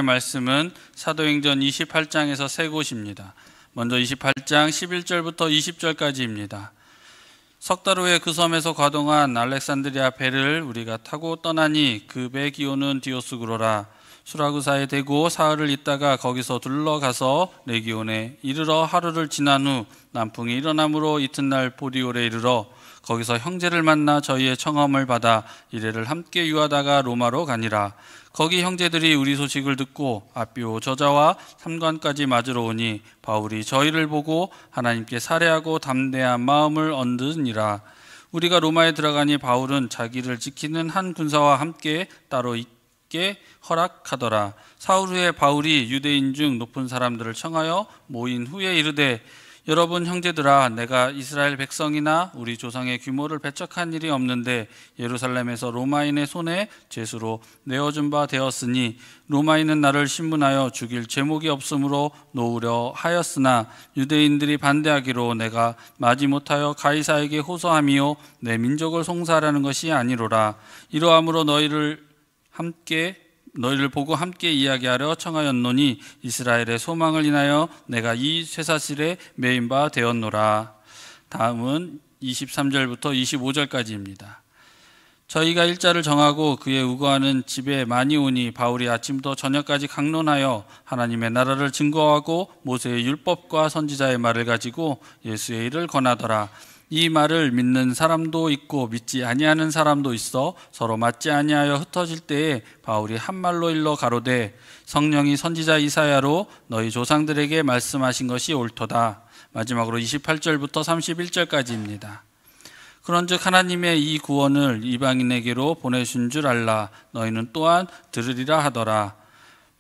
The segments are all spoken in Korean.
하나님의 말씀은 사도행전 28장에서 세 곳입니다. 먼저 28장 11절부터 20절까지입니다. 석 달 후에 그 섬에서 과동한 알렉산드리아 배를 우리가 타고 떠나니 그 배 기호는 디오스구로라. 수라구사에 대고 사흘을 있다가 거기서 둘러가서 레기온에 이르러 하루를 지난 후 남풍이 일어나므로 이튿날 보디올에 이르러 거기서 형제를 만나 저희의 청함을 받아 이래를 함께 유하다가 로마로 가니라. 거기 형제들이 우리 소식을 듣고 아비오 저자와 삼관까지 맞으러 오니 바울이 저희를 보고 하나님께 살해하고 담대한 마음을 얻으니라. 우리가 로마에 들어가니 바울은 자기를 지키는 한 군사와 함께 따로 있게 허락하더라. 사흘 후에 바울이 유대인 중 높은 사람들을 청하여 모인 후에 이르되 여러분 형제들아, 내가 이스라엘 백성이나 우리 조상의 규모를 배척한 일이 없는데 예루살렘에서 로마인의 손에 죄수로 내어준 바 되었으니 로마인은 나를 신문하여 죽일 제목이 없으므로 놓으려 하였으나 유대인들이 반대하기로 내가 마지못하여 가이사에게 호소함이요 내 민족을 송사하라는 것이 아니로라. 이러함으로 너희를 보고 함께 이야기하려 청하였노니 이스라엘의 소망을 인하여 내가 이 쇠사슬에 매인 바 되었노라. 다음은 23절부터 25절까지입니다. 저희가 일자를 정하고 그의 우거하는 집에 많이 오니 바울이 아침부터 저녁까지 강론하여 하나님의 나라를 증거하고 모세의 율법과 선지자의 말을 가지고 예수의 일을 권하더라. 이 말을 믿는 사람도 있고 믿지 아니하는 사람도 있어 서로 맞지 아니하여 흩어질 때에 바울이 한 말로 일러 가로되 성령이 선지자 이사야로 너희 조상들에게 말씀하신 것이 옳도다. 마지막으로 28절부터 31절까지입니다. 그런즉 하나님의 이 구원을 이방인에게로 보내신 줄 알라. 너희는 또한 들으리라 하더라.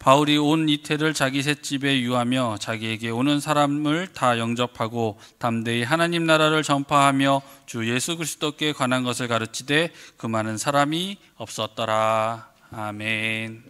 바울이 온 이태를 자기 셋집에 유하며 자기에게 오는 사람을 다 영접하고 담대히 하나님 나라를 전파하며 주 예수 그리스도께 관한 것을 가르치되 그 많은 사람이 없었더라. 아멘.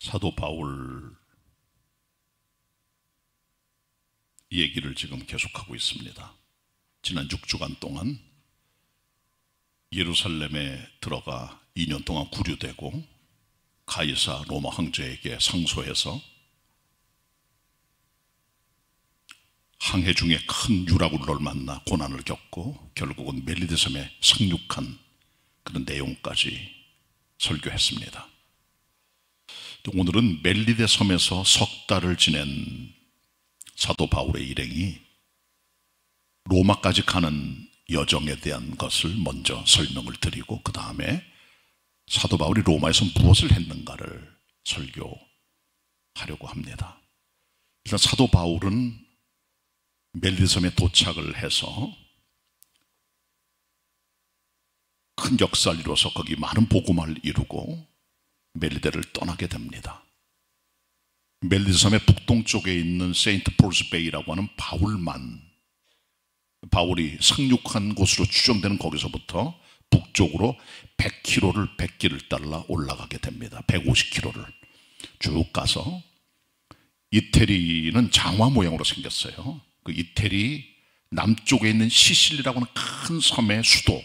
사도 바울 얘기를 지금 계속하고 있습니다. 지난 6주간 동안 예루살렘에 들어가 2년 동안 구류되고 가이사 로마 황제에게 상소해서 항해 중에 큰 유라굴로를 만나 고난을 겪고 결국은 멜리데 섬에 상륙한 그런 내용까지 설교했습니다. 오늘은 멜리데 섬에서 석 달을 지낸 사도 바울의 일행이 로마까지 가는 여정에 대한 것을 먼저 설명을 드리고 그 다음에 사도 바울이 로마에서 무엇을 했는가를 설교하려고 합니다. 일단 사도 바울은 멜리데 섬에 도착을 해서 큰 역사를 이루어서 거기 많은 복음을 이루고 멜리데를 떠나게 됩니다. 멜리데 섬의 북동쪽에 있는 세인트 폴스 베이라고 하는 바울이 상륙한 곳으로 추정되는 거기서부터 북쪽으로 100km를 100길을 따라 올라가게 됩니다. 150km를 쭉 가서 이태리는 장화 모양으로 생겼어요. 그 이태리 남쪽에 있는 시실리라고 하는 큰 섬의 수도,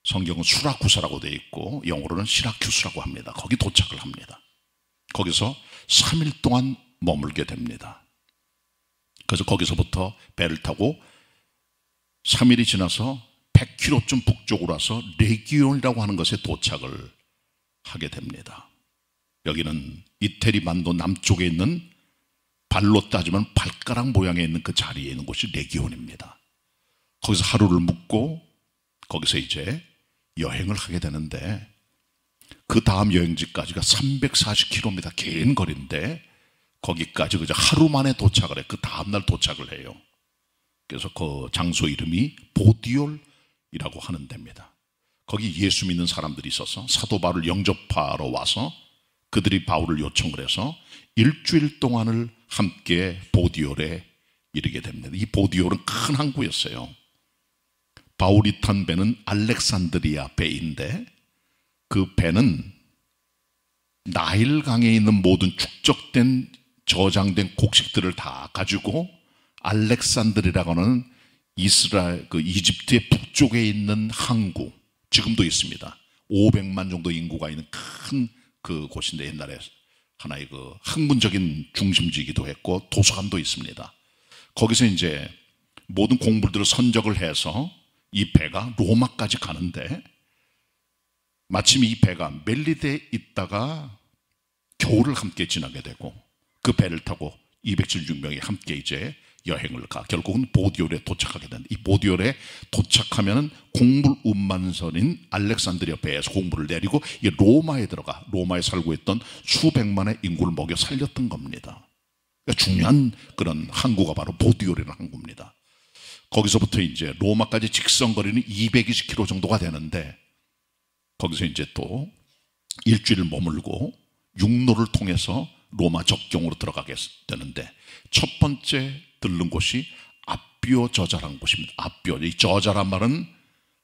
성경은 수라쿠사라고 되어 있고 영어로는 시라큐스라고 합니다. 거기 도착을 합니다. 거기서 3일 동안 머물게 됩니다. 그래서 거기서부터 배를 타고 3일이 지나서 100km쯤 북쪽으로 와서 레기온이라고 하는 것에 도착을 하게 됩니다. 여기는 이태리 반도 남쪽에 있는 발로 따지면 발가락 모양에 있는 그 자리에 있는 곳이 레기온입니다. 거기서 하루를 묵고 거기서 이제 여행을 하게 되는데 그 다음 여행지까지가 340km 긴 거리인데 거기까지 그저 하루 만에 도착을 해. 그 다음날 도착을 해요. 그래서 그 장소 이름이 보디올이라고 하는 데입니다. 거기 예수 믿는 사람들이 있어서 사도 바울을 영접하러 와서 그들이 바울을 요청을 해서 일주일 동안을 함께 보디올에 이르게 됩니다. 이 보디올은 큰 항구였어요. 바울이 탄 배는 알렉산드리아 배인데 그 배는 나일강에 있는 모든 축적된 저장된 곡식들을 다 가지고 알렉산드리라고 하는 이집트의 북쪽에 있는 항구, 지금도 있습니다. 500만 정도 인구가 있는 큰 그 곳인데 옛날에 하나의 그 학문적인 중심지이기도 했고 도서관도 있습니다. 거기서 이제 모든 공물들을 선적을 해서 이 배가 로마까지 가는데 마침 이 배가 멜리데에 있다가 겨울을 함께 지나게 되고 그 배를 타고 276명이 함께 이제 여행을 가 결국은 보디올에 도착하게 된다. 이 보디올에 도착하면 곡물 운반선인 알렉산드리아 배에서 곡물을 내리고 이 로마에 들어가 로마에 살고 있던 수백만의 인구를 먹여 살렸던 겁니다. 그러니까 중요한 그런 항구가 바로 보디올이라는 항구입니다. 거기서부터 이제 로마까지 직선거리는 220km 정도가 되는데 거기서 이제 또 일주일 머물고 육로를 통해서 로마 적경으로 들어가게 되는데 첫 번째 들른 곳이 아비오 저자라는 곳입니다. 아비오, 이 저자란 말은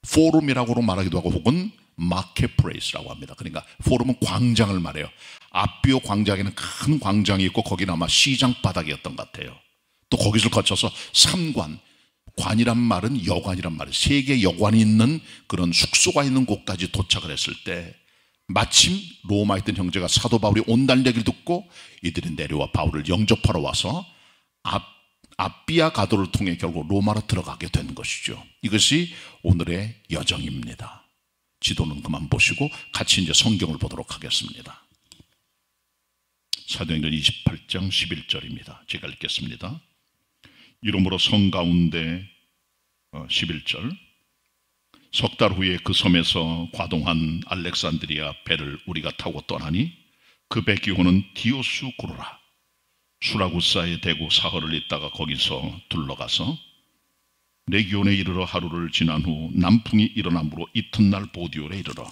포럼이라고 말하기도 하고 혹은 마켓플레이스라고 합니다. 그러니까 포럼은 광장을 말해요. 아비오 광장에는 큰 광장이 있고 거기는 아마 시장 바닥이었던 것 같아요. 또 거기를 거쳐서 삼관, 관이란 말은 여관이란 말이에요. 세계 여관이 있는 그런 숙소가 있는 곳까지 도착을 했을 때 마침 로마에 있던 형제가 사도 바울이 온다는 얘기를 듣고 이들이 내려와 바울을 영접하러 와서 아비아 가도를 통해 결국 로마로 들어가게 된 것이죠. 이것이 오늘의 여정입니다. 지도는 그만 보시고 같이 이제 성경을 보도록 하겠습니다. 사도행전 28장 11절입니다. 제가 읽겠습니다. 이러므로 성 가운데 11절 석 달 후에 그 섬에서 과동한 알렉산드리아 배를 우리가 타고 떠나니 그 배 기호는 디오스구르라. 수라구사에 대고 사흘을 있다가 거기서 둘러가서 레기온에 이르러 하루를 지난 후 남풍이 일어남으로 이튿날 보디올에 이르러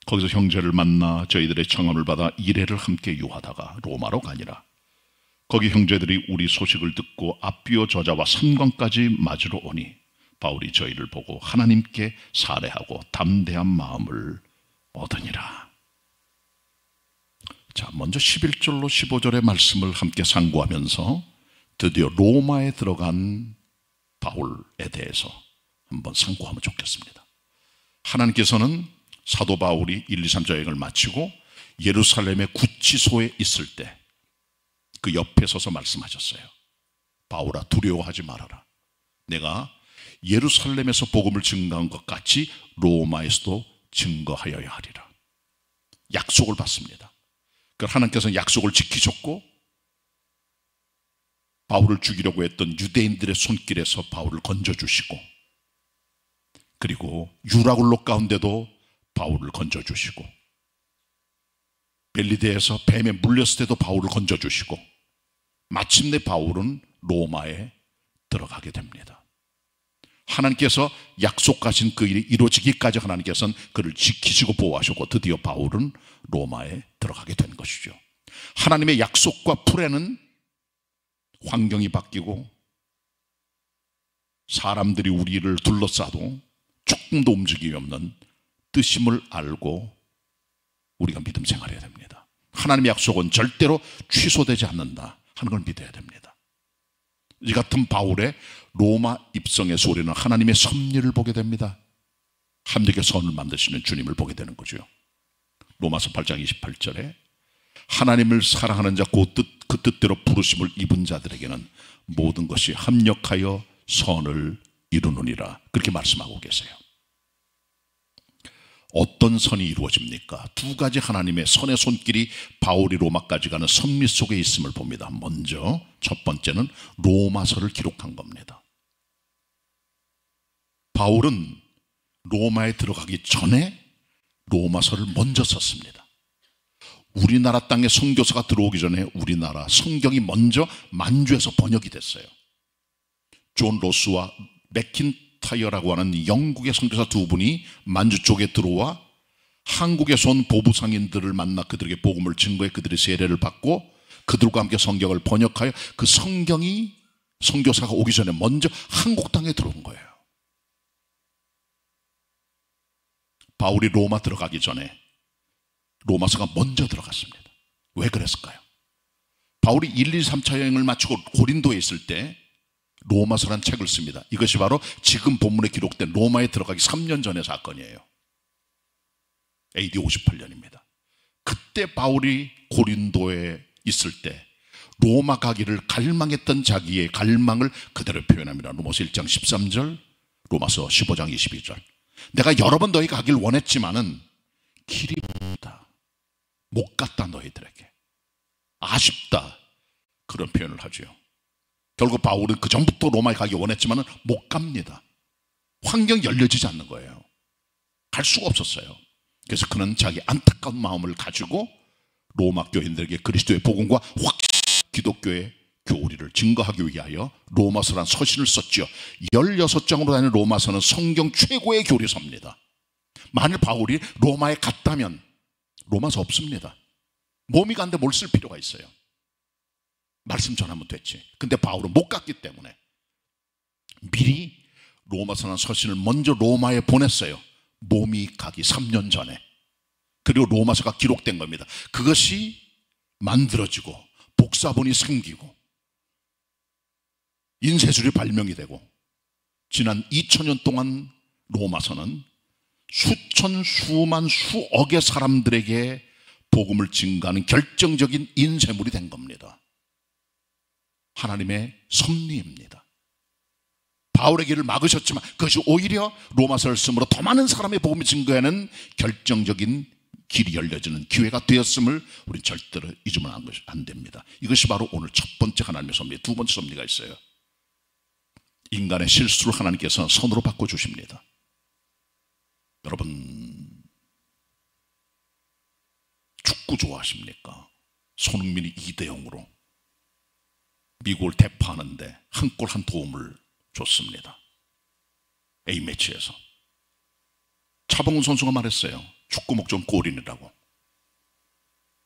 거기서 형제를 만나 저희들의 청함을 받아 이레를 함께 유하다가 로마로 가니라. 거기 형제들이 우리 소식을 듣고 아비오 저자와 삼관까지 맞으러 오니 바울이 저희를 보고 하나님께 살해하고 담대한 마음을 얻으니라. 자, 먼저 11절로 15절의 말씀을 함께 상고하면서 드디어 로마에 들어간 바울에 대해서 한번 상고하면 좋겠습니다. 하나님께서는 사도 바울이 1, 2, 3자 여행을 마치고 예루살렘의 구치소에 있을 때 그 옆에 서서 말씀하셨어요. 바울아, 두려워하지 말아라. 내가 예루살렘에서 복음을 증거한 것 같이 로마에서도 증거하여야 하리라. 약속을 받습니다. 하나님께서는 약속을 지키셨고 바울을 죽이려고 했던 유대인들의 손길에서 바울을 건져주시고, 그리고 유라굴로 가운데도 바울을 건져주시고, 벨리데에서 뱀에 물렸을 때도 바울을 건져주시고, 마침내 바울은 로마에 들어가게 됩니다. 하나님께서 약속하신 그 일이 이루어지기까지 하나님께서는 그를 지키시고 보호하시고 드디어 바울은 로마에 들어가게 된 것이죠. 하나님의 약속과 풀에는 환경이 바뀌고 사람들이 우리를 둘러싸도 조금도 움직임이 없는 뜻임을 알고 우리가 믿음 생활해야 됩니다. 하나님의 약속은 절대로 취소되지 않는다 하는 걸 믿어야 됩니다. 이 같은 바울의 로마 입성의 소리는 하나님의 섭리를 보게 됩니다. 함께 선을 만드시는 주님을 보게 되는 거죠. 로마서 8장 28절에 하나님을 사랑하는 자 그 뜻대로 부르심을 입은 자들에게는 모든 것이 합력하여 선을 이루느니라, 그렇게 말씀하고 계세요. 어떤 선이 이루어집니까? 두 가지 하나님의 선의 손길이 바울이 로마까지 가는 섭리 속에 있음을 봅니다. 먼저 첫 번째는 로마서를 기록한 겁니다. 바울은 로마에 들어가기 전에 로마서를 먼저 썼습니다. 우리나라 땅에 선교사가 들어오기 전에 우리나라 성경이 먼저 만주에서 번역이 됐어요. 존 로스와 맥킨타이어라고 하는 영국의 선교사 두 분이 만주 쪽에 들어와 한국에서 온 보부상인들을 만나 그들에게 복음을 증거해 그들의 세례를 받고 그들과 함께 성경을 번역하여 그 성경이 선교사가 오기 전에 먼저 한국 땅에 들어온 거예요. 바울이 로마 들어가기 전에 로마서가 먼저 들어갔습니다. 왜 그랬을까요? 바울이 1, 2, 3차 여행을 마치고 고린도에 있을 때 로마서란 책을 씁니다. 이것이 바로 지금 본문에 기록된 로마에 들어가기 3년 전의 사건이에요. AD 58년입니다. 그때 바울이 고린도에 있을 때 로마 가기를 갈망했던 자기의 갈망을 그대로 표현합니다. 로마서 1장 13절, 로마서 15장 22절. 내가 여러 번 너희가 가길 원했지만은 길이 멀다. 못 갔다 너희들에게. 아쉽다. 그런 표현을 하죠. 결국 바울은 그 전부터 로마에 가기 원했지만은 못 갑니다. 환경이 열려지지 않는 거예요. 갈 수가 없었어요. 그래서 그는 자기 안타까운 마음을 가지고 로마 교인들에게 그리스도의 복음과 기독교의 교리를 증거하기 위하여 로마서란 서신을 썼죠. 16장으로 다니는 로마서는 성경 최고의 교리서입니다. 만일 바울이 로마에 갔다면 로마서 없습니다. 몸이 간데 뭘 쓸 필요가 있어요. 말씀 전하면 됐지. 근데 바울은 못 갔기 때문에 미리 로마서란 서신을 먼저 로마에 보냈어요. 몸이 가기 3년 전에. 그리고 로마서가 기록된 겁니다. 그것이 만들어지고 복사본이 생기고 인쇄술이 발명이 되고 지난 2000년 동안 로마서는 수천, 수만, 수억의 사람들에게 복음을 증거하는 결정적인 인쇄물이 된 겁니다. 하나님의 섭리입니다. 바울의 길을 막으셨지만 그것이 오히려 로마서를 쓰므로 더 많은 사람의 복음을 증거하는 결정적인 길이 열려지는 기회가 되었음을 우리는 절대로 잊으면 안 됩니다. 이것이 바로 오늘 첫 번째 하나님의 섭리. 두 번째 섭리가 있어요. 인간의 실수를 하나님께서 선으로 바꿔주십니다. 여러분 축구 좋아하십니까? 손흥민이 2대0으로 미국을 대파하는데 한 골 한 도움을 줬습니다. A매치에서 차범근 선수가 말했어요. 축구 목적 골인이라고.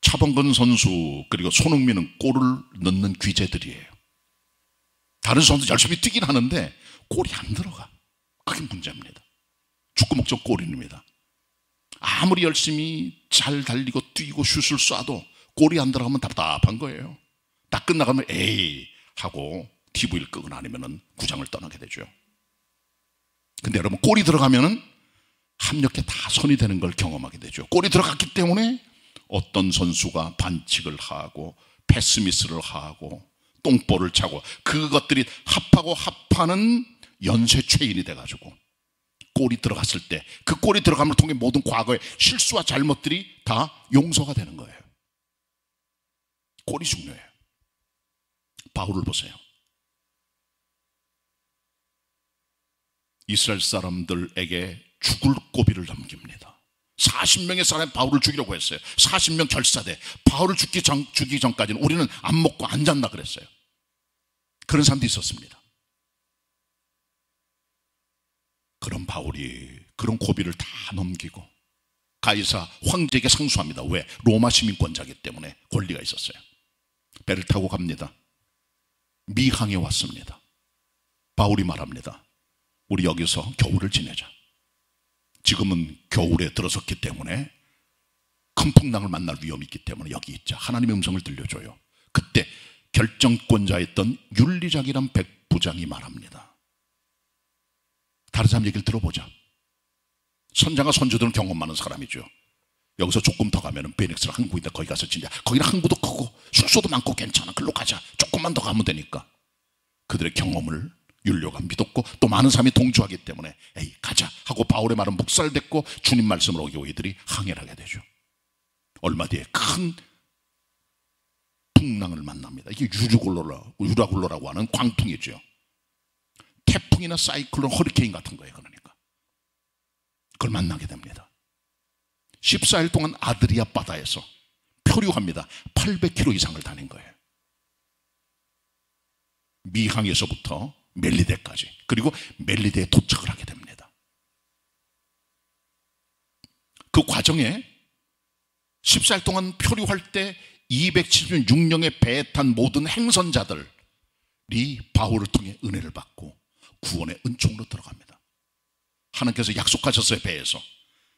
차범근 선수 그리고 손흥민은 골을 넣는 귀재들이에요. 다른 선수 열심히 뛰긴 하는데 골이 안 들어가. 그게 문제입니다. 축구 목적 골인입니다. 아무리 열심히 잘 달리고 뛰고 슛을 쏴도 골이 안 들어가면 답답한 거예요. 딱 끝나가면 에이 하고 TV를 끄거나 아니면은 구장을 떠나게 되죠. 근데 여러분, 골이 들어가면은 합력에 다 손이 되는 걸 경험하게 되죠. 골이 들어갔기 때문에 어떤 선수가 반칙을 하고 패스미스를 하고 똥볼을 차고 그것들이 합하고 합하는 연쇄 체인이 돼가지고 골이 들어갔을 때 그 골이 들어감을 통해 모든 과거의 실수와 잘못들이 다 용서가 되는 거예요. 골이 중요해요. 바울을 보세요. 이스라엘 사람들에게 죽을 고비를 넘깁니다. 40명의 사람이 바울을 죽이려고 했어요. 40명 결사대. 바울을 죽기 전까지는 우리는 안 먹고 안 잔다 그랬어요. 그런 사람도 있었습니다. 그런 바울이 그런 고비를 다 넘기고 가이사 황제에게 상수합니다. 왜? 로마 시민권자이기 때문에 권리가 있었어요. 배를 타고 갑니다. 미항에 왔습니다. 바울이 말합니다. 우리 여기서 겨울을 지내자. 지금은 겨울에 들어섰기 때문에 큰 풍랑을 만날 위험이 있기 때문에 여기 있자. 하나님의 음성을 들려줘요. 그때 결정권자였던 율리작이란 백부장이 말합니다. 다른 사람 얘기를 들어보자. 선장과 선조들은 경험 많은 사람이죠. 여기서 조금 더 가면 베넥스라 항구인데 거기 가서 지내자. 거기는 항구도 크고 숙소도 많고 괜찮아. 글로 가자. 조금만 더 가면 되니까. 그들의 경험을 율료가 믿었고 또 많은 사람이 동조하기 때문에 에이 가자 하고 바울의 말은 묵살됐고 주님 말씀을 어기고 이들이 항해를 하게 되죠. 얼마 뒤에 큰 풍랑을 만납니다. 이게 유라굴로라고 하는 광풍이죠. 태풍이나 사이클론, 허리케인 같은 거예요. 그러니까 그걸 만나게 됩니다. 14일 동안 아드리아 바다에서 표류합니다. 800km 이상을 다닌 거예요. 미항에서부터 멜리데까지. 그리고 멜리데에 도착을 하게 됩니다. 그 과정에 14일 동안 표류할 때 276명의 배에 탄 모든 행선자들이 바울을 통해 은혜를 받고 구원의 은총으로 들어갑니다. 하나님께서 약속하셨어요. 배에서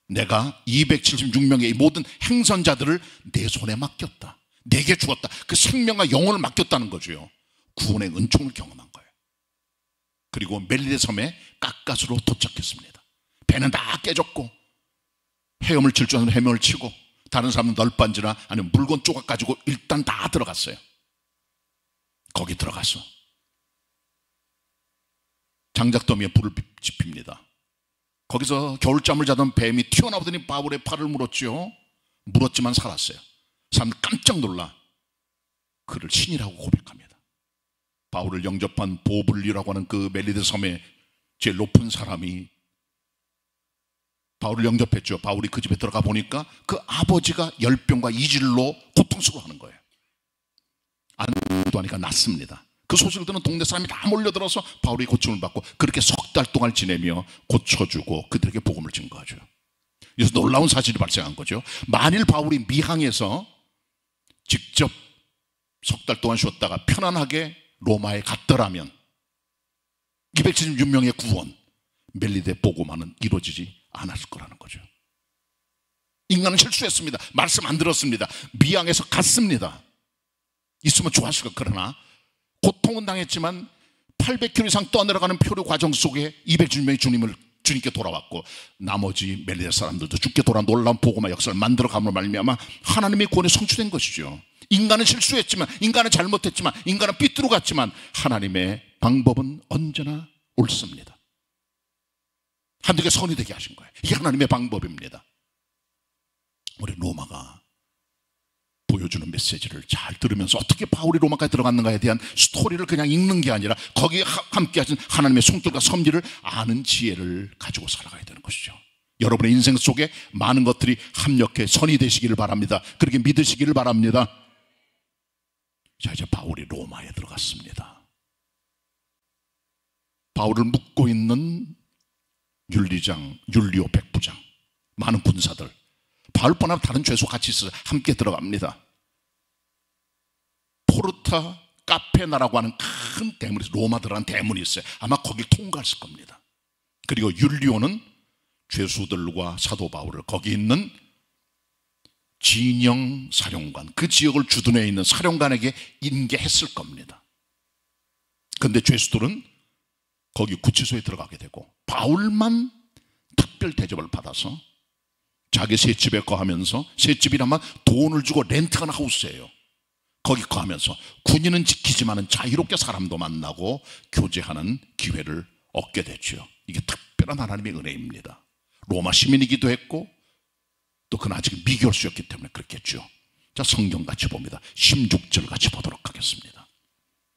내가 276명의 이 모든 행선자들을 내 손에 맡겼다. 내게 주었다. 그 생명과 영혼을 맡겼다는 거죠. 구원의 은총을 경험한 거예요. 그리고 멜리데 섬에 깎가스로 도착했습니다. 배는 다 깨졌고 헤엄을 칠 줄 아는 헤엄을 치고 다른 사람은 널빤지나 아니면 물건 조각 가지고 일단 다 들어갔어요. 거기 들어가서 장작더미에 불을 지핍니다. 거기서 겨울잠을 자던 뱀이 튀어나오더니 바울의 팔을 물었죠. 물었지만 살았어요. 사람들 깜짝 놀라 그를 신이라고 고백합니다. 바울을 영접한 보블리라고 하는 그 멜리데 섬의 제일 높은 사람이 바울을 영접했죠. 바울이 그 집에 들어가 보니까 그 아버지가 열병과 이질로 고통스러워하는 거예요. 안도 하니까 낫습니다. 그 소식을 듣는 동네 사람이 다 몰려들어서 바울이 고침을 받고 그렇게 석 달 동안 지내며 고쳐주고 그들에게 복음을 증거하죠. 그래서 놀라운 사실이 발생한 거죠. 만일 바울이 미항에서 직접 석 달 동안 쉬었다가 편안하게 로마에 갔더라면 276명의 구원, 멜리데 복음화는 이루어지지 않았을 거라는 거죠. 인간은 실수했습니다. 말씀 안 들었습니다. 미항에서 갔습니다. 있으면 좋았을 것. 그러나 고통은 당했지만 800km 이상 떠내려가는 표류 과정 속에 276명이 주님께 돌아왔고 나머지 멜리데 사람들도 죽게 돌아 놀라운 복음화 역사를 만들어감으로 말미암아 하나님의 구원이 성취된 것이죠. 인간은 실수했지만, 인간은 잘못했지만, 인간은 삐뚤어갔지만 하나님의 방법은 언제나 옳습니다. 하나님께 선이 되게 하신 거예요. 이게 하나님의 방법입니다. 우리 로마가 보여주는 메시지를 잘 들으면서 어떻게 바울이 로마까지 들어갔는가에 대한 스토리를 그냥 읽는 게 아니라 거기에 함께 하신 하나님의 손길과 섭리를 아는 지혜를 가지고 살아가야 되는 것이죠. 여러분의 인생 속에 많은 것들이 합력해 선이 되시기를 바랍니다. 그렇게 믿으시기를 바랍니다. 자, 이제 바울이 로마에 들어갔습니다. 바울을 묶고 있는 율리오 백부장, 많은 군사들, 바울뿐만 아니라 다른 죄수 같이 있어서 함께 들어갑니다. 포르타 카페나라고 하는 큰 대문이 있어요. 로마 들어간 대문이 있어요. 아마 거길 통과했을 겁니다. 그리고 율리오는 죄수들과 사도 바울을 거기 있는 진영 사령관, 그 지역을 주둔해 있는 사령관에게 인계했을 겁니다. 그런데 죄수들은 거기 구치소에 들어가게 되고 바울만 특별 대접을 받아서 자기 셋집에 거하면서, 셋집이라면 돈을 주고 렌트한 하우스예요. 거기 거하면서 군인은 지키지만 자유롭게 사람도 만나고 교제하는 기회를 얻게 됐죠. 이게 특별한 하나님의 은혜입니다. 로마 시민이기도 했고 또 그는 아직 미교수였기 때문에 그렇겠죠. 자, 성경 같이 봅니다. 16절 같이 보도록 하겠습니다.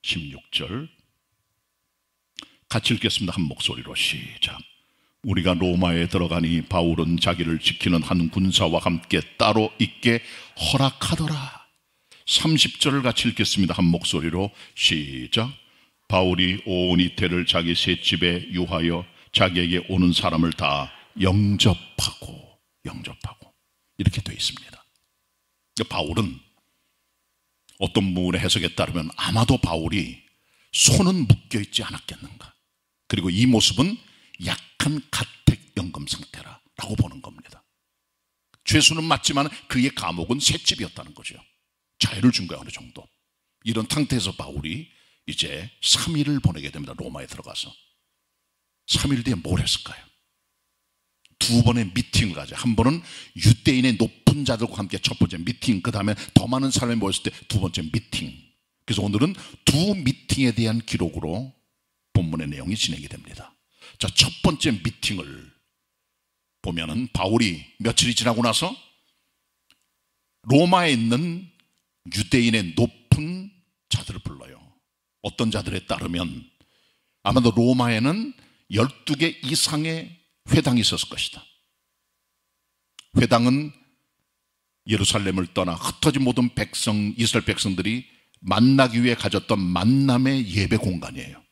16절 같이 읽겠습니다. 한 목소리로 시작. 우리가 로마에 들어가니 바울은 자기를 지키는 한 군사와 함께 따로 있게 허락하더라. 30절을 같이 읽겠습니다. 한 목소리로 시작. 바울이 온 이태를 자기 셋집에 유하여 자기에게 오는 사람을 다 영접하고 이렇게 되어 있습니다. 바울은 어떤 부분의 해석에 따르면 아마도 바울이 손은 묶여있지 않았겠는가, 그리고 이 모습은 약한 가택연금 상태라고 보는 겁니다. 죄수는 맞지만 그의 감옥은 셋집이었다는 거죠. 자유를 준 거야. 어느 정도. 이런 상태에서 바울이 이제 3일을 보내게 됩니다. 로마에 들어가서 3일 뒤에 뭘 했을까요? 두 번의 미팅을 가져. 한 번은 유대인의 높은 자들과 함께 첫 번째 미팅, 그 다음에 더 많은 사람이 모였을 때 두 번째 미팅. 그래서 오늘은 두 미팅에 대한 기록으로 본문의 내용이 진행이 됩니다. 자, 첫 번째 미팅을 보면은 바울이 며칠이 지나고 나서 로마에 있는 유대인의 높은 자들을 불러요. 어떤 자들에 따르면 아마도 로마에는 12개 이상의 회당이 있었을 것이다. 회당은 예루살렘을 떠나 흩어진 모든 백성, 이스라엘 백성들이 만나기 위해 가졌던 만남의 예배 공간이에요.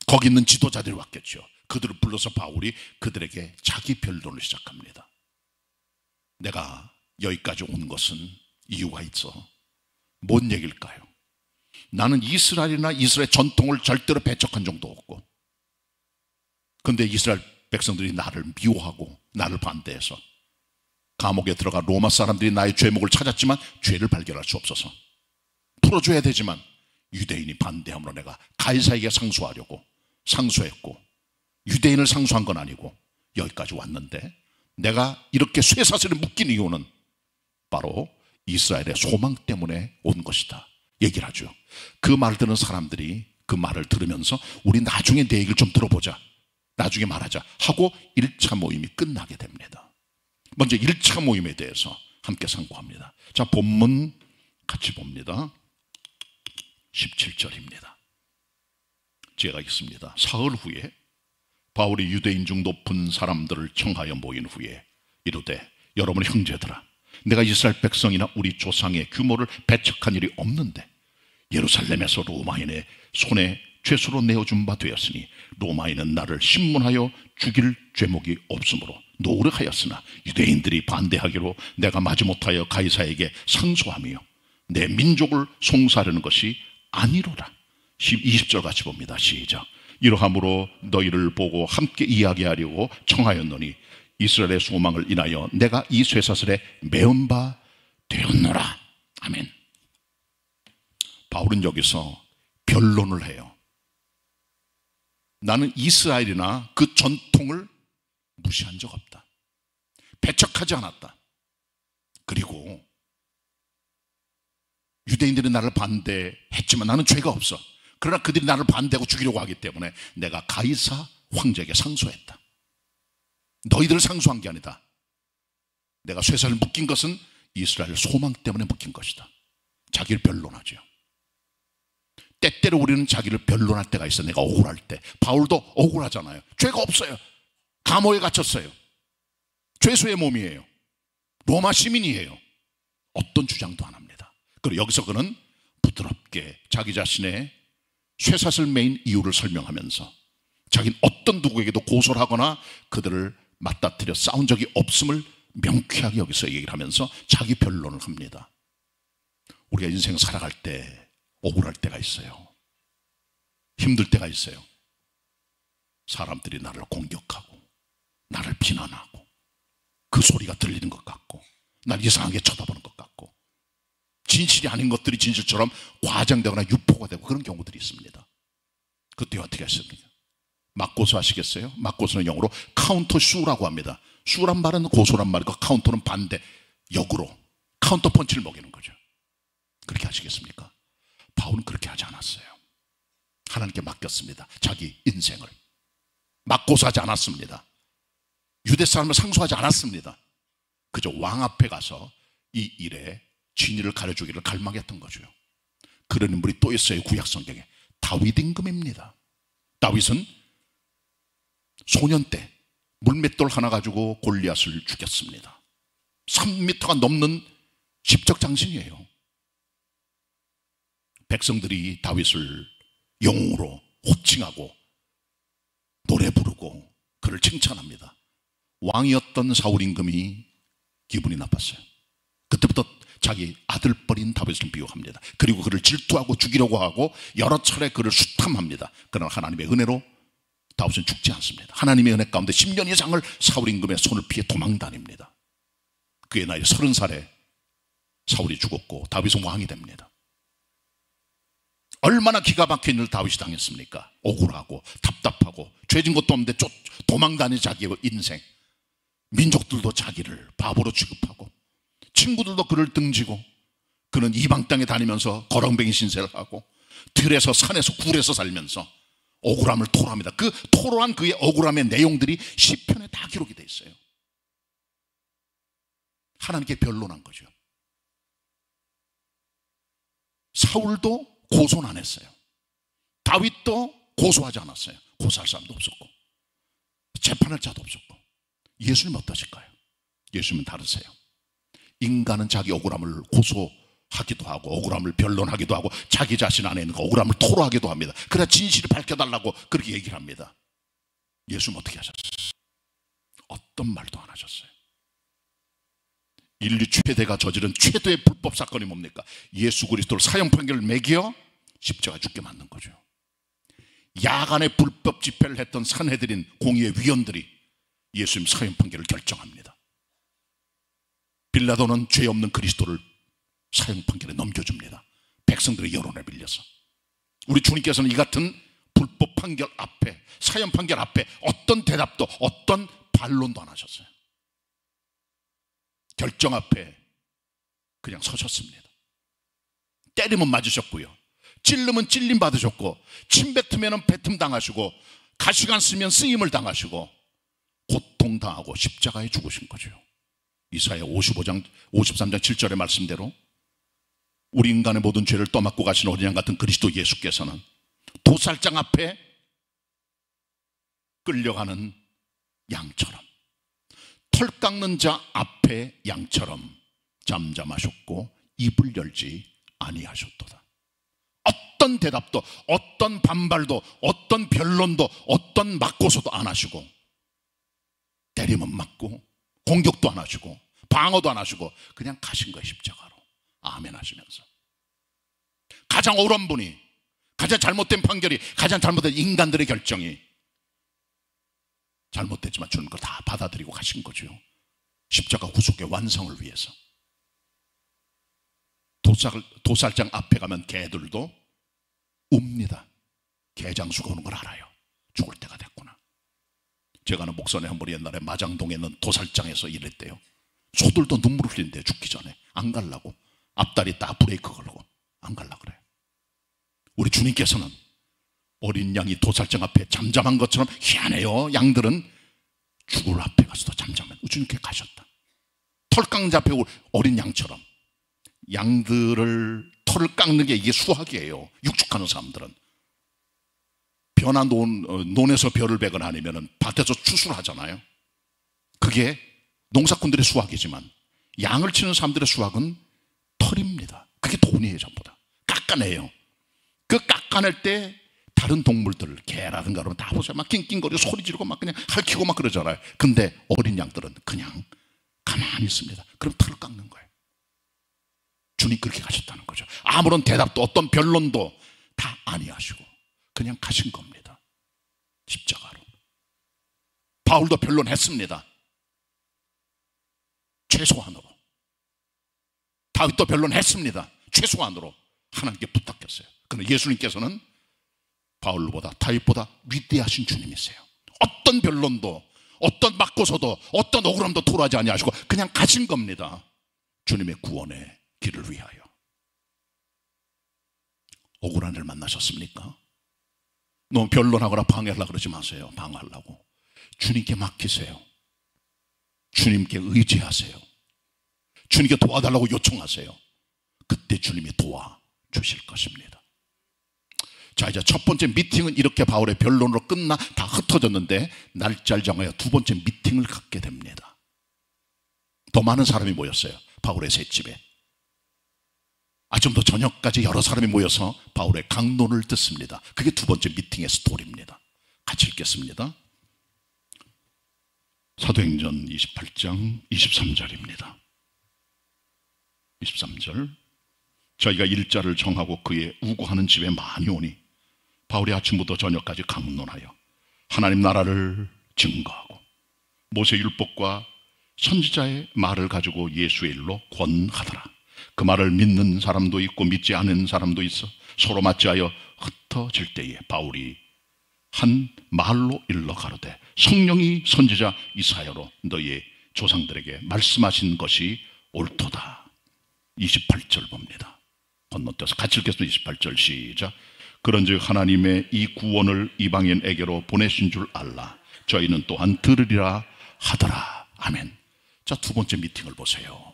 거기 있는 지도자들이 왔겠죠. 그들을 불러서 바울이 그들에게 자기 변론을 시작합니다. 내가 여기까지 온 것은 이유가 있어. 뭔 얘기일까요? 나는 이스라엘이나 이스라엘 전통을 절대로 배척한 적도 없고, 그런데 이스라엘 백성들이 나를 미워하고 나를 반대해서 감옥에 들어가 로마 사람들이 나의 죄목을 찾았지만 죄를 발견할 수 없어서 풀어줘야 되지만 유대인이 반대함으로 내가 가이사에게 상소했고, 유대인을 상소한 건 아니고 여기까지 왔는데, 내가 이렇게 쇠사슬에 묶인 이유는 바로 이스라엘의 소망 때문에 온 것이다 얘기를 하죠. 그 말을 듣는 사람들이 그 말을 들으면서 우리 나중에 내 얘기를 좀 들어보자, 나중에 말하자 하고 1차 모임이 끝나게 됩니다. 먼저 1차 모임에 대해서 함께 상고합니다. 자, 본문 같이 봅니다. 17절입니다. 제가 읽습니다. 사흘 후에 바울이 유대인 중 높은 사람들을 청하여 모인 후에 이르되, 여러분 형제들아, 내가 이스라엘 백성이나 우리 조상의 규모를 배척한 일이 없는데 예루살렘에서 로마인의 손에 죄수로 내어준 바 되었으니 로마인은 나를 신문하여 죽일 죄목이 없으므로 노력하였으나 유대인들이 반대하기로 내가 마지못하여 가이사에게 상소하며 내 민족을 송사하려는 것이 아니로라. 20절 같이 봅니다. 시작. 이러함으로 너희를 보고 함께 이야기하려고 청하였노니 이스라엘의 소망을 인하여 내가 이 쇠사슬에 매운 바 되었노라. 아멘. 바울은 여기서 변론을 해요. 나는 이스라엘이나 그 전통을 무시한 적 없다. 배척하지 않았다. 그리고 유대인들이 나를 반대했지만 나는 죄가 없어. 그러나 그들이 나를 반대하고 죽이려고 하기 때문에 내가 가이사 황제에게 상소했다. 너희들을 상소한 게 아니다. 내가 쇠사를 묶인 것은 이스라엘 소망 때문에 묶인 것이다. 자기를 변론하죠. 때때로 우리는 자기를 변론할 때가 있어. 내가 억울할 때. 바울도 억울하잖아요. 죄가 없어요. 감옥에 갇혔어요. 죄수의 몸이에요. 로마 시민이에요. 어떤 주장도 안 합니다. 그리고 여기서 그는 부드럽게 자기 자신의 쇠사슬 매인 이유를 설명하면서 자기는 어떤 누구에게도 고소를 하거나 그들을 맞닥뜨려 싸운 적이 없음을 명쾌하게 여기서 얘기를 하면서 자기 변론을 합니다. 우리가 인생 살아갈 때 억울할 때가 있어요. 힘들 때가 있어요. 사람들이 나를 공격하고 나를 비난하고 그 소리가 들리는 것 같고 날 이상하게 쳐다보는 것 같고, 진실이 아닌 것들이 진실처럼 과장되거나 유포가 되고 그런 경우들이 있습니다. 그때 어떻게 하십니까? 맞고소 하시겠어요? 맞고소는 영어로 카운터 슈라고 합니다. 슈란 말은 고소란 말이고 카운터는 반대, 역으로 카운터 펀치를 먹이는 거죠. 그렇게 하시겠습니까? 바울은 그렇게 하지 않았어요. 하나님께 맡겼습니다. 자기 인생을 맞고소하지 않았습니다. 유대 사람을 상소하지 않았습니다. 그저 왕 앞에 가서 이 일에 진위를 가려주기를 갈망했던 거죠. 그런 인물이 또 있어요. 구약 성경에 다윗 임금입니다. 다윗은 소년 때 물맷돌 하나 가지고 골리앗을 죽였습니다. 3m가 넘는 십적장신이에요. 백성들이 다윗을 영웅으로 호칭하고 노래 부르고 그를 칭찬합니다. 왕이었던 사울 임금이 기분이 나빴어요. 그때부터 자기 아들뻘인 다윗을 미워합니다. 그리고 그를 질투하고 죽이려고 하고 여러 차례 그를 수탐합니다. 그러나 하나님의 은혜로 다윗은 죽지 않습니다. 하나님의 은혜 가운데 10년 이상을 사울 임금의 손을 피해 도망다닙니다. 그의 나이 30살에 사울이 죽었고 다윗은 왕이 됩니다. 얼마나 기가 막힌 일을 다윗이 당했습니까? 억울하고 답답하고 죄진 것도 없는데 도망다니는 자기의 인생, 민족들도 자기를 바보로 취급하고 친구들도 그를 등지고, 그는 이방 땅에 다니면서 거렁뱅이 신세를 하고 들에서 산에서 굴에서 살면서 억울함을 토로합니다. 그 토로한 그의 억울함의 내용들이 시편에 다 기록이 되어 있어요. 하나님께 변론한 거죠. 사울도 고소는 안 했어요. 다윗도 고소하지 않았어요. 고소할 사람도 없었고 재판할 자도 없었고. 예수님 어떠실까요? 예수님은 다르세요. 인간은 자기 억울함을 고소하기도 하고 억울함을 변론하기도 하고 자기 자신 안에 있는 그 억울함을 토로하기도 합니다. 그래야 진실을 밝혀달라고 그렇게 얘기를 합니다. 예수님 어떻게 하셨어요? 어떤 말도 안 하셨어요. 인류 최대가 저지른 최대의 불법 사건이 뭡니까? 예수 그리스도를 사형 판결을 매겨 십자가 죽게 만든 거죠. 야간에 불법 집회를 했던 산헤드린 공의회 위원들이 예수님 사형 판결을 결정합니다. 빌라도는 죄 없는 그리스도를 사형 판결에 넘겨줍니다. 백성들의 여론에 빌려서. 우리 주님께서는 이 같은 불법 판결 앞에, 사형 판결 앞에 어떤 대답도 어떤 반론도 안 하셨어요. 결정 앞에 그냥 서셨습니다. 때리면 맞으셨고요, 찔르면 찔림 받으셨고, 침 뱉으면 뱉음 당하시고, 가시관 쓰면 쓰임을 당하시고, 고통당하고 십자가에 죽으신 거죠. 이사야 53장 7절의 말씀대로 우리 인간의 모든 죄를 떠맡고 가신 어린 양 같은 그리스도 예수께서는 도살장 앞에 끌려가는 양처럼, 털 깎는 자 앞에 양처럼 잠잠하셨고 입을 열지 아니하셨도다. 어떤 대답도 어떤 반발도 어떤 변론도 어떤 맞고서도 안 하시고, 때리면 맞고 공격도 안 하시고 방어도 안 하시고 그냥 가신 거예요. 십자가로 아멘 하시면서. 가장 억울한 분이, 가장 잘못된 판결이, 가장 잘못된 인간들의 결정이 잘못됐지만 주는 걸 다 받아들이고 가신 거죠. 십자가 구속의 완성을 위해서. 도살장 앞에 가면 개들도 웁니다. 개장수가 오는 걸 알아요. 죽을 때가 됐구나. 제가 아는 목사님 한 분이 옛날에 마장동에 있는 도살장에서 일했대요. 소들도 눈물을 흘린대요. 죽기 전에. 안 가려고. 앞다리 딱 브레이크 걸고 안 가려고 그래요. 우리 주님께서는 어린 양이 도살장 앞에 잠잠한 것처럼, 희한해요, 양들은 죽을 앞에 가서도 잠잠해. 주님께 가셨다. 털 깎는 자 앞에 어린 양처럼. 양들을 털을 깎는 게 이게 수학이에요. 육축하는 사람들은. 벼나 논에서 벼를 베거나 아니면 밭에서 추수를 하잖아요. 그게 농사꾼들의 수학이지만 양을 치는 사람들의 수학은 털입니다. 그게 돈이에요. 전부 다 깎아내요. 그 깎아낼 때 다른 동물들, 개라든가 그러면 다 보세요. 막 낑낑거리고 소리 지르고 막 그냥 핥히고 막 그러잖아요. 근데 어린 양들은 그냥 가만히 있습니다. 그럼 털을 깎는 거예요. 주님 그렇게 가셨다는 거죠. 아무런 대답도 어떤 변론도 다 아니하시고 그냥 가신 겁니다. 십자가로. 바울도 변론했습니다. 최소한으로. 다윗도 변론했습니다. 최소한으로 하나님께 부탁했어요. 그런데 예수님께서는 바울보다 다윗보다 위대하신 주님이세요. 어떤 변론도, 어떤 맞고서도, 어떤 억울함도 토로하지 아니하시고 그냥 가신 겁니다. 주님의 구원의 길을 위하여. 억울한 일 만나셨습니까? 너무 변론하거나 방해하려고 그러지 마세요. 방어하려고. 주님께 맡기세요. 주님께 의지하세요. 주님께 도와달라고 요청하세요. 그때 주님이 도와주실 것입니다. 자, 이제 첫 번째 미팅은 이렇게 바울의 변론으로 끝나 다 흩어졌는데 날짜를 정하여 두 번째 미팅을 갖게 됩니다. 더 많은 사람이 모였어요. 바울의 셋집에. 아침부터 저녁까지 여러 사람이 모여서 바울의 강론을 듣습니다. 그게 두 번째 미팅의 스토리입니다. 같이 읽겠습니다. 사도행전 28장 23절입니다. 23절. 저희가 일자를 정하고 그의 우고하는 집에 많이 오니 바울이 아침부터 저녁까지 강론하여 하나님 나라를 증거하고 모세 율법과 선지자의 말을 가지고 예수의 일로 권하더라. 그 말을 믿는 사람도 있고 믿지 않는 사람도 있어 서로 맞지하여 흩어질 때에 바울이 한 말로 일러 가로되 성령이 선지자 이사야로 너희의 조상들에게 말씀하신 것이 옳도다. 28절 봅니다. 건너뛰어서 같이 읽겠습니다. 28절 시작. 그런즉 하나님의 이 구원을 이방인에게로 보내신 줄 알라. 저희는 또한 들으리라 하더라. 아멘. 자, 두 번째 미팅을 보세요.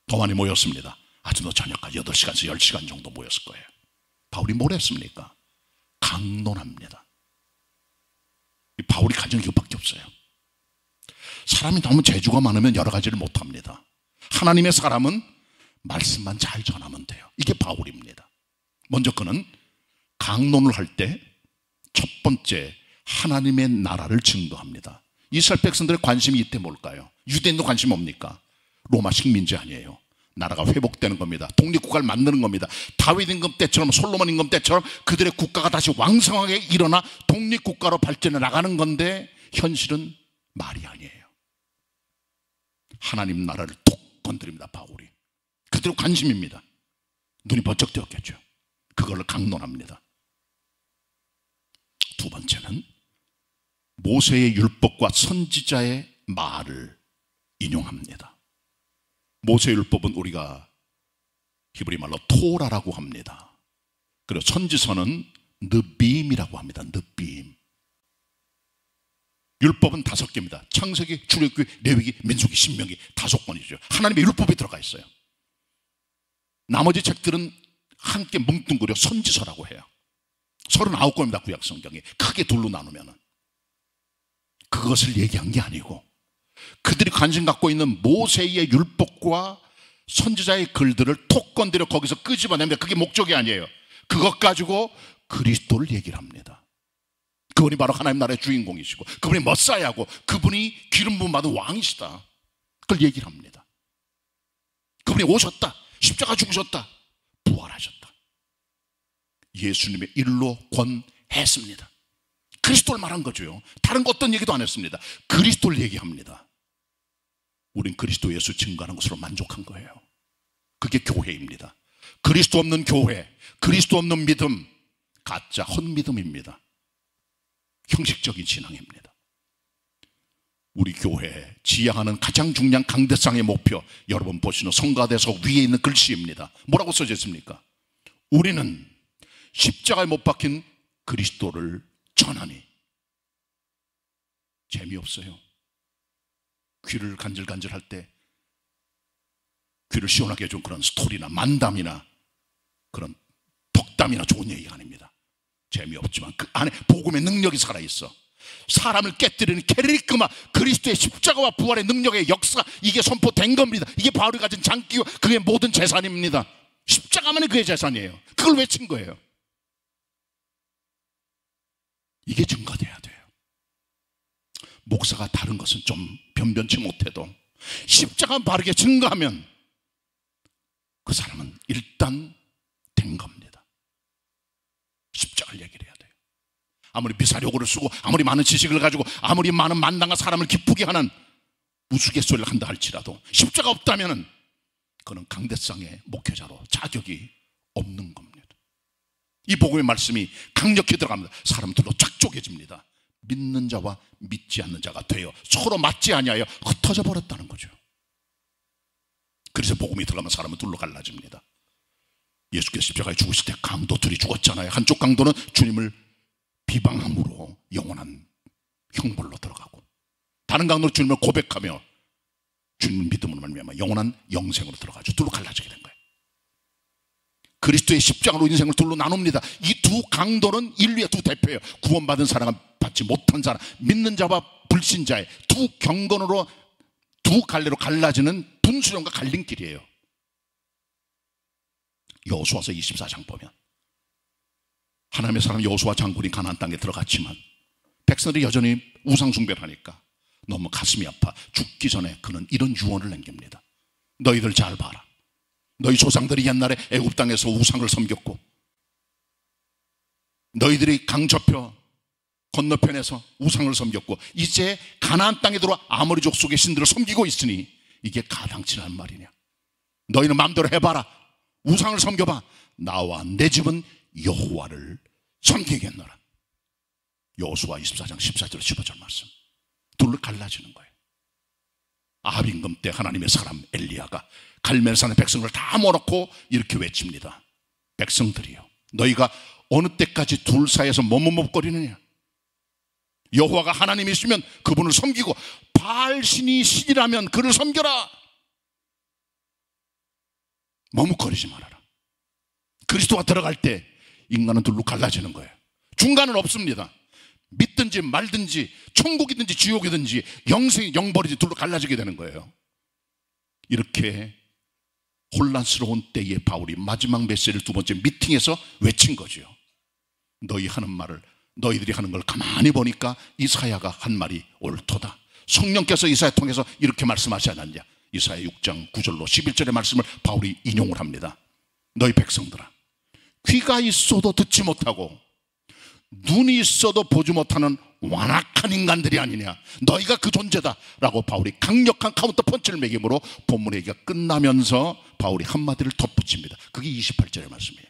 더 많이 모였습니다. 아침부터 저녁까지 8시간에서 10시간 정도 모였을 거예요. 바울이 뭘 했습니까? 강론합니다. 바울이 가진 이것밖에 없어요. 사람이 너무 재주가 많으면 여러 가지를 못합니다. 하나님의 사람은 말씀만 잘 전하면 돼요. 이게 바울입니다. 먼저 그는 강론을 할 때 첫 번째 하나님의 나라를 증거합니다. 이스라엘 백성들의 관심이 이때 뭘까요? 유대인도 관심 뭡니까? 로마 식민지 아니에요. 나라가 회복되는 겁니다. 독립국가를 만드는 겁니다. 다윗 임금 때처럼 솔로몬 임금 때처럼 그들의 국가가 다시 왕성하게 일어나 독립국가로 발전해 나가는 건데 현실은 말이 아니에요. 하나님 나라를 톡 건드립니다. 바울이. 그대로 관심입니다. 눈이 번쩍 뜨였겠죠. 그걸로 강론합니다. 두 번째는 모세의 율법과 선지자의 말을 인용합니다. 모세의 율법은 우리가 히브리 말로 토라라고 합니다. 그리고 선지서는 느빔이라고 합니다. 느빔. 율법은 5개입니다. 창세기, 출애굽기, 레위기, 민수기, 신명기 5권이죠. 하나님의 율법이 들어가 있어요. 나머지 책들은 함께 뭉뚱그려 선지서라고 해요. 39권입니다. 구약 성경이 크게 둘로 나누면. 그것을 얘기한 게 아니고 그들이 관심 갖고 있는 모세의 율법과 선지자의 글들을 톡 건드려 거기서 끄집어냅니다. 그게 목적이 아니에요. 그것 가지고 그리스도를 얘기를 합니다. 그분이 바로 하나님 나라의 주인공이시고 그분이 머사야고 그분이 기름 부음 받은 왕이시다. 그걸 얘기를 합니다. 그분이 오셨다. 십자가 죽으셨다. 부활하셨다. 예수님의 일로 권했습니다. 그리스도를 말한 거죠. 다른 거 어떤 얘기도 안 했습니다. 그리스도를 얘기합니다. 우린 그리스도 예수 증거하는 것으로 만족한 거예요. 그게 교회입니다. 그리스도 없는 교회, 그리스도 없는 믿음, 가짜 헛믿음입니다. 형식적인 신앙입니다. 우리 교회 지향하는 가장 중요한 강대상의 목표, 여러분 보시는 성가대서 위에 있는 글씨입니다. 뭐라고 써져 있습니까? 우리는 십자가에 못 박힌 그리스도를 전하니. 재미없어요. 귀를 간질간질할 때 귀를 시원하게 해준 그런 스토리나 만담이나 그런 덕담이나 좋은 얘기가 아닙니다. 재미없지만 그 안에 복음의 능력이 살아있어. 사람을 깨뜨리는 케르리크마, 그리스도의 십자가와 부활의 능력의 역사, 이게 선포된 겁니다. 이게 바울이 가진 장기요, 그게 모든 재산입니다. 십자가만이 그의 재산이에요. 그걸 외친 거예요. 이게 증거돼야 돼요. 목사가 다른 것은 좀 변변치 못해도 십자가 바르게 증거하면 그 사람은 일단 된 겁니다. 십자가를 얘기를 해야 돼요. 아무리 미사력을 쓰고 아무리 많은 지식을 가지고 아무리 많은 만당한 사람을 기쁘게 하는 우스갯소리를 한다 할지라도 십자가 없다면 그는 강대상의 목회자로 자격이 없는 겁니다. 이 복음의 말씀이 강력히 들어갑니다. 사람들로 쫙 쪼개집니다. 믿는 자와 믿지 않는 자가 되어 서로 맞지 아니하여 흩어져 버렸다는 거죠. 그래서 복음이 들어가면 사람은 둘로 갈라집니다. 예수께서 십자가에 죽으실 때 강도 둘이 죽었잖아요. 한쪽 강도는 주님을 비방함으로 영원한 형벌로 들어가고, 다른 강도는 주님을 고백하며 주님을 믿음으로 말미암아 영원한 영생으로 들어가죠. 둘로 갈라지게 된 거예요. 그리스도의 십자가로 인생을 둘로 나눕니다. 이 두 강도는 인류의 두 대표예요. 구원받은 사람과 받지 못한 사람, 믿는 자와 불신자의 두 경건으로, 두 갈래로 갈라지는 분수령과 갈림길이에요. 여호수아서 24장 보면 하나님의 사람 여호수아 장군이 가나안 땅에 들어갔지만 백성들이 여전히 우상 숭배를 하니까 너무 가슴이 아파 죽기 전에 그는 이런 유언을 남깁니다. 너희들 잘 봐라. 너희 조상들이 옛날에 애굽 땅에서 우상을 섬겼고, 너희들이 강 저편 건너편에서 우상을 섬겼고, 이제 가나안 땅에 들어와 아모리 족속의 신들을 섬기고 있으니 이게 가당치라는 말이냐. 너희는 마음대로 해봐라. 우상을 섬겨봐. 나와 내 집은 여호와를 섬기겠노라. 여호수아 24장 14절 15절 말씀. 둘로 갈라지는 거예요. 아합 임금 때 하나님의 사람 엘리야가 갈멜산의 백성을 다 모아놓고 이렇게 외칩니다. 백성들이여, 너희가 어느 때까지 둘 사이에서 머뭇거리느냐. 여호와가 하나님이시면 그분을 섬기고 바알 신이 신이라면 그를 섬겨라. 머뭇거리지 말아라. 그리스도가 들어갈 때 인간은 둘로 갈라지는 거예요. 중간은 없습니다. 믿든지 말든지 천국이든지 지옥이든지 영생이 영벌이든지 둘로 갈라지게 되는 거예요. 이렇게 혼란스러운 때에 바울이 마지막 메시지를 두 번째 미팅에서 외친 거죠. 너희 하는 말을, 너희들이 하는 걸 가만히 보니까 이사야가 한 말이 옳도다. 성령께서 이사야 통해서 이렇게 말씀하지 않았냐. 이사야 6장 9절로 11절의 말씀을 바울이 인용을 합니다. 너희 백성들아, 귀가 있어도 듣지 못하고 눈이 있어도 보지 못하는 완악한 인간들이 아니냐. 너희가 그 존재다 라고 바울이 강력한 카운터 펀치를 매김으로 본문 얘기가 끝나면서 바울이 한마디를 덧붙입니다. 그게 28절의 말씀이에요.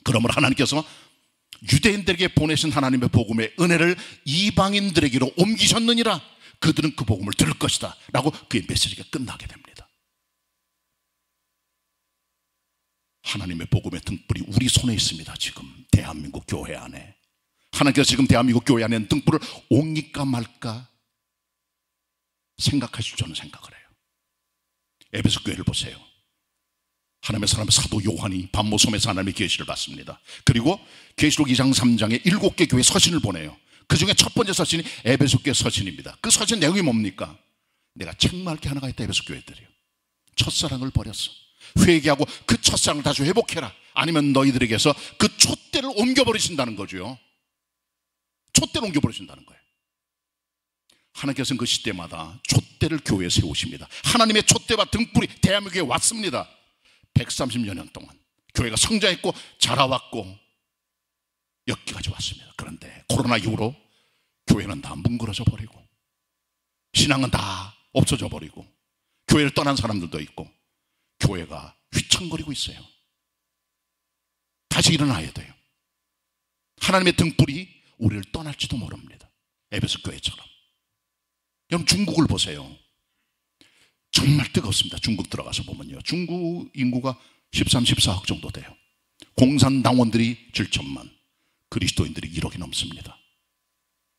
그러므로 하나님께서 유대인들에게 보내신 하나님의 복음의 은혜를 이방인들에게로 옮기셨느니라. 그들은 그 복음을 들을 것이다 라고 그의 메시지가 끝나게 됩니다. 하나님의 복음의 등불이 우리 손에 있습니다. 지금 대한민국 교회 안에 하나님께서 지금 대한민국 교회 안에 있는 등불을 옮길까 말까 생각하실 저는 생각을 해요. 에베소 교회를 보세요. 하나님의 사람 사도 요한이 반모섬에서 하나님의 계시를 받습니다. 그리고 계시록 2장 3장에 7개 교회 서신을 보내요. 그 중에 첫 번째 서신이 에베소 교회 서신입니다. 그 서신 내용이 뭡니까? 내가 책망할 게 하나가 있다. 에베소 교회들이요, 첫사랑을 버렸어. 회개하고 그 첫사랑을 다시 회복해라. 아니면 너희들에게서 그 촛대를 옮겨버리신다는 거죠. 촛대를 옮겨버리신다는 거예요. 하나님께서는 그 시대마다 촛대를 교회에 세우십니다. 하나님의 촛대와 등불이 대한민국에 왔습니다. 130여 년 동안 교회가 성장했고 자라왔고 여기까지 왔습니다. 그런데 코로나 이후로 교회는 다 뭉그러져 버리고 신앙은 다 없어져 버리고 교회를 떠난 사람들도 있고 교회가 휘청거리고 있어요. 다시 일어나야 돼요. 하나님의 등불이 우리를 떠날지도 모릅니다. 에베소 교회처럼. 여러분 중국을 보세요. 정말 뜨겁습니다. 중국 들어가서 보면요, 중국 인구가 13, 14억 정도 돼요. 공산당원들이 7천만, 그리스도인들이 1억이 넘습니다.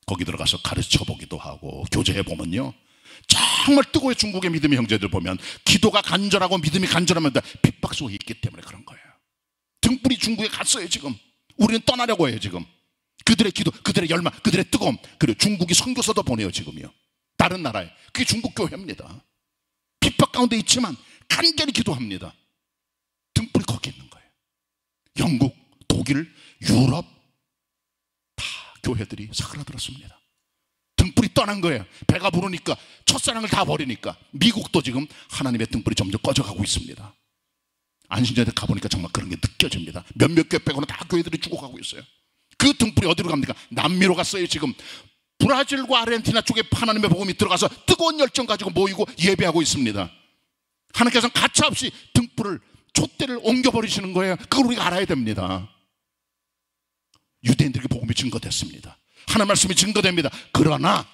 거기 들어가서 가르쳐 보기도 하고 교제해 보면요, 정말 뜨거워요. 중국의 믿음의 형제들 보면 기도가 간절하고 믿음이 간절하면 핍박 속에 있기 때문에 그런 거예요. 등불이 중국에 갔어요. 지금 우리는 떠나려고 해요. 지금 그들의 기도, 그들의 열망, 그들의 뜨거움. 그리고 중국이 선교사도 보내요. 지금요, 다른 나라에. 그게 중국 교회입니다. 핍박 가운데 있지만 간절히 기도합니다. 등불이 거기 있는 거예요. 영국, 독일, 유럽 다 교회들이 사그라들었습니다. 등불이 떠난 거예요. 배가 부르니까, 첫사랑을 다 버리니까. 미국도 지금 하나님의 등불이 점점 꺼져가고 있습니다. 안신자들 가보니까 정말 그런 게 느껴집니다. 몇몇 교회 빼고는 다 교회들이 죽어가고 있어요. 그 등불이 어디로 갑니까? 남미로 갔어요. 지금 브라질과 아르헨티나 쪽에 하나님의 복음이 들어가서 뜨거운 열정 가지고 모이고 예배하고 있습니다. 하나님께서는 가차없이 등불을, 촛대를 옮겨버리시는 거예요. 그걸 우리가 알아야 됩니다. 유대인들에게 복음이 증거됐습니다. 하나님 말씀이 증거됩니다. 그러나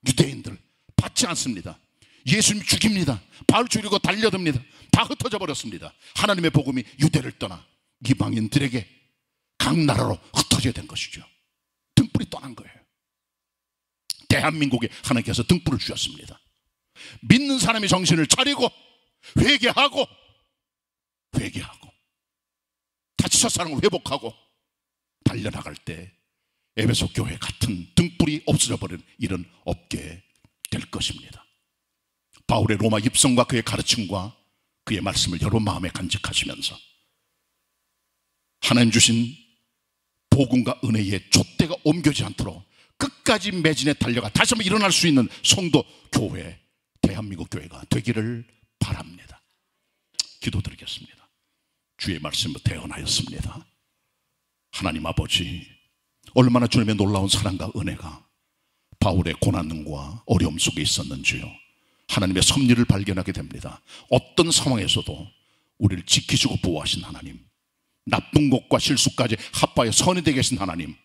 유대인들 받지 않습니다. 예수님 죽입니다. 바울 죽이고 달려듭니다. 다 흩어져 버렸습니다. 하나님의 복음이 유대를 떠나 이방인들에게 각 나라로 흩어져야 된 것이죠. 등불이 떠난 거예요. 대한민국에 하나님께서 등불을 주셨습니다. 믿는 사람이 정신을 차리고 회개하고 다치셨 사람을 회복하고 달려나갈 때 에베소 교회 같은 등불이 없어져 버리는 일은 없게 될 것입니다. 바울의 로마 입성과 그의 가르침과 그의 말씀을 여러분 마음에 간직하시면서 하나님 주신 복음과 은혜의 촛대가 옮겨지지 않도록 끝까지 매진에 달려가 다시 한번 일어날 수 있는 성도 교회, 대한민국 교회가 되기를 바랍니다. 기도드리겠습니다. 주의 말씀으로 태어나였습니다. 하나님 아버지, 얼마나 주님의 놀라운 사랑과 은혜가 바울의 고난과 어려움 속에 있었는지요. 하나님의 섭리를 발견하게 됩니다. 어떤 상황에서도 우리를 지키시고 보호하신 하나님, 나쁜 것과 실수까지 합하여 선이 되게 하신 하나님,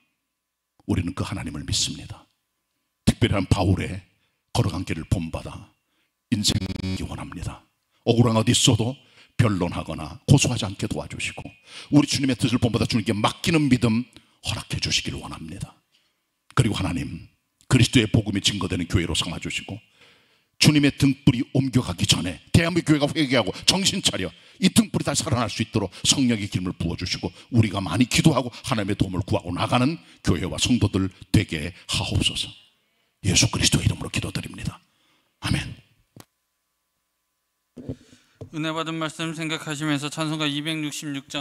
우리는 그 하나님을 믿습니다. 특별한 바울의 걸어간 길을 본받아 인생이 원합니다. 억울한 어디 있어도 변론하거나 고소하지 않게 도와주시고 우리 주님의 뜻을 본받아 주님께 맡기는 믿음 허락해 주시기를 원합니다. 그리고 하나님, 그리스도의 복음이 증거되는 교회로 삼아주시고 주님의 등불이 옮겨가기 전에 대한민국 교회가 회개하고 정신 차려 이 등불이 다시 살아날 수 있도록 성령의 기름을 부어주시고 우리가 많이 기도하고 하나님의 도움을 구하고 나가는 교회와 성도들 되게 하옵소서. 예수 그리스도의 이름으로 기도드립니다. 아멘. 은혜 받은 말씀 생각하시면서 찬송가 266장